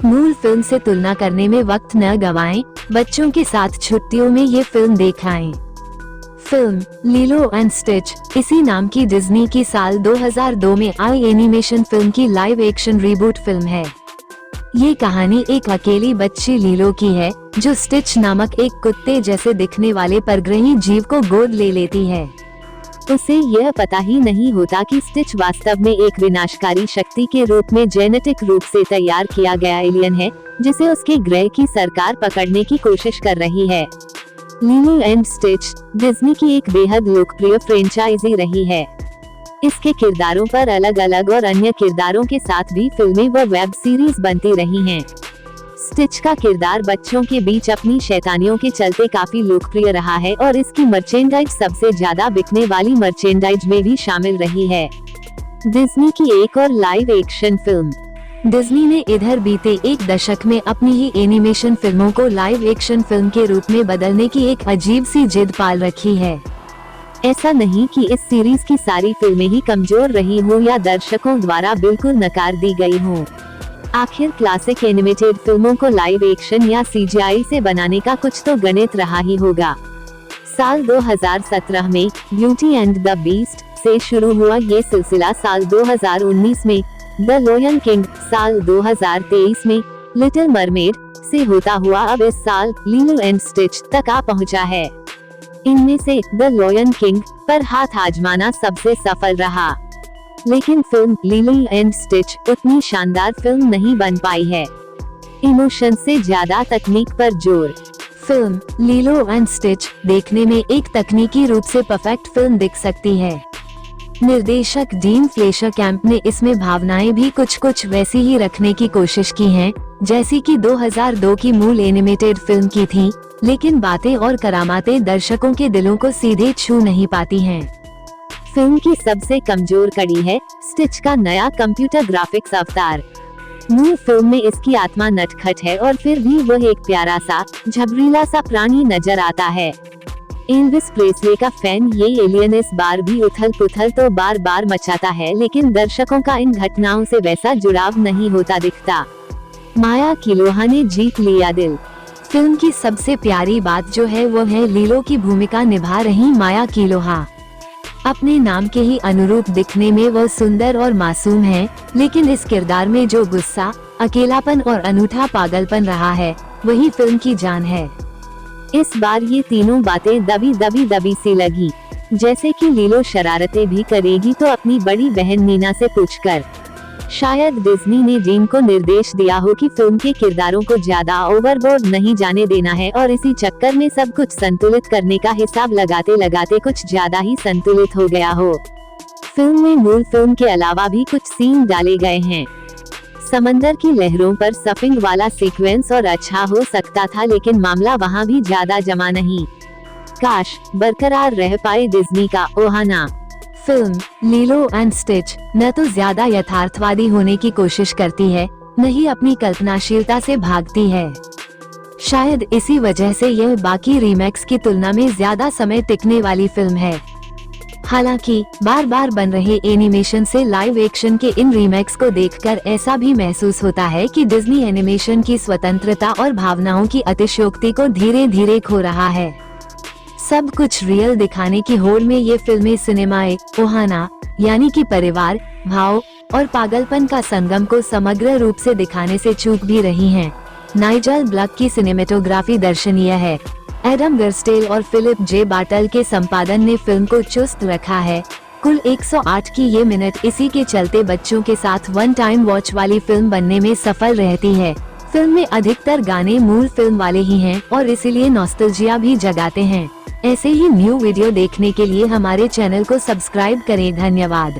मूल फिल्म से तुलना करने में वक्त न गवाएं, बच्चों के साथ छुट्टियों में ये फिल्म देख आएं। फिल्म लिलो एंड स्टिच इसी नाम की डिज्नी की साल 2002 में आई एनिमेशन फिल्म की लाइव एक्शन रीबूट फिल्म है। ये कहानी एक अकेली बच्ची लिलो की है जो स्टिच नामक एक कुत्ते जैसे दिखने वाले परग्रही जीव को गोद ले लेती है। उसे यह पता ही नहीं होता कि स्टिच वास्तव में एक विनाशकारी शक्ति के रूप में जेनेटिक रूप से तैयार किया गया एलियन है जिसे उसके ग्रह की सरकार पकड़ने की कोशिश कर रही है। लिलो एंड स्टिच डिज्नी की एक बेहद लोकप्रिय फ्रेंचाइजी रही है। इसके किरदारों पर अलग अलग और अन्य किरदारों के साथ भी फिल्में व वेब सीरीज बनती रही हैं। स्टिच का किरदार बच्चों के बीच अपनी शैतानियों के चलते काफी लोकप्रिय रहा है और इसकी मर्चेंडाइज सबसे ज्यादा बिकने वाली मर्चेंडाइज में भी शामिल रही है। डिज्नी की एक और लाइव एक्शन फिल्म। डिज्नी ने इधर बीते एक दशक में अपनी ही एनिमेशन फिल्मों को लाइव एक्शन फिल्म के रूप में बदलने की एक अजीब सी जिद पाल रखी है। ऐसा नहीं कि इस सीरीज की सारी फिल्में ही कमजोर रही हो या दर्शकों द्वारा बिल्कुल नकार दी गई हो। आखिर क्लासिक एनिमेटेड फिल्मों को लाइव एक्शन या सीजीआई से बनाने का कुछ तो गणित रहा ही होगा। साल 2017 में ब्यूटी एंड द बीस्ट से शुरू हुआ ये सिलसिला साल 2019 में द लायन किंग, साल 2023 में लिटिल मरमेड से होता हुआ अब इस साल लिलो एंड स्टिच तक आ पहुंचा है। इनमें से द लायन किंग पर हाथ आजमाना सबसे सफल रहा, लेकिन फिल्म लिलो एंड स्टिच उतनी शानदार फिल्म नहीं बन पाई है। इमोशन से ज्यादा तकनीक पर जोर। फिल्म लिलो एंड स्टिच देखने में एक तकनीकी रूप से परफेक्ट फिल्म दिख सकती है। निर्देशक डीन फ्लेशर कैंप ने इसमें भावनाएं भी कुछ वैसी ही रखने की कोशिश की हैं, जैसी कि 2002 की मूल एनिमेटेड फिल्म की थी, लेकिन बातें और करामातें दर्शकों के दिलों को सीधे छू नहीं पाती हैं। फिल्म की सबसे कमजोर कड़ी है स्टिच का नया कंप्यूटर ग्राफिक्स अवतार। मूल फिल्म में इसकी आत्मा नटखट है और फिर भी वह एक प्यारा सा झबरीला सा प्राणी नजर आता है। एल्विस प्रेस्ले का फैन ये एलियन इस बार भी उथल पुथल तो बार बार मचाता है, लेकिन दर्शकों का इन घटनाओं से वैसा जुड़ाव नहीं होता दिखता। माया किलोहा ने जीत लिया दिल। फिल्म की सबसे प्यारी बात जो है वो है लिलो की भूमिका निभा रही माया किलोहा। अपने नाम के ही अनुरूप दिखने में वह सुंदर और मासूम है, लेकिन इस किरदार में जो गुस्सा, अकेलापन और अनूठा पागलपन रहा है वही फिल्म की जान है। इस बार ये तीनों बातें दबी सी लगी, जैसे कि लिलो शरारतें भी करेगी तो अपनी बड़ी बहन नीना से पूछकर। शायद डिज्नी ने डीन को निर्देश दिया हो कि फिल्म के किरदारों को ज्यादा ओवरबोर्ड नहीं जाने देना है और इसी चक्कर में सब कुछ संतुलित करने का हिसाब लगाते लगाते कुछ ज्यादा ही संतुलित हो गया हो। फिल्म में मूल फिल्म के अलावा भी कुछ सीन डाले गए हैं। समंदर की लहरों पर सर्फिंग वाला सीक्वेंस और अच्छा हो सकता था, लेकिन मामला वहाँ भी ज्यादा जमा नहीं। काश बरकरार रह पाए डिज्नी का ओहाना। फिल्म लिलो एंड स्टिच न तो ज्यादा यथार्थवादी होने की कोशिश करती है, न ही अपनी कल्पनाशीलता से भागती है। शायद इसी वजह से यह बाकी रीमेक्स की तुलना में ज्यादा समय टिकने वाली फिल्म है। हालांकि बार बार बन रहे एनिमेशन से लाइव एक्शन के इन रीमेक्स को देखकर ऐसा भी महसूस होता है कि डिज्नी एनिमेशन की स्वतंत्रता और भावनाओं की अतिशयोक्ति को धीरे धीरे खो रहा है। सब कुछ रियल दिखाने की होड़ में ये फिल्में सिनेमाए ओहाना यानी कि परिवार, भाव और पागलपन का संगम को समग्र रूप से दिखाने से चूक भी रही हैं। नाइजल ब्लक की सिनेमेटोग्राफी दर्शनीय है। एडम गर्स्टेल और फिलिप जे बाटल के संपादन ने फिल्म को चुस्त रखा है। कुल 108 की ये मिनट इसी के चलते बच्चों के साथ वन टाइम वॉच वाली फिल्म बनने में सफल रहती है। फिल्म में अधिकतर गाने मूल फिल्म वाले ही हैं और इसीलिए नॉस्टैल्जिया भी जगाते हैं। ऐसे ही न्यू वीडियो देखने के लिए हमारे चैनल को सब्सक्राइब करें। धन्यवाद।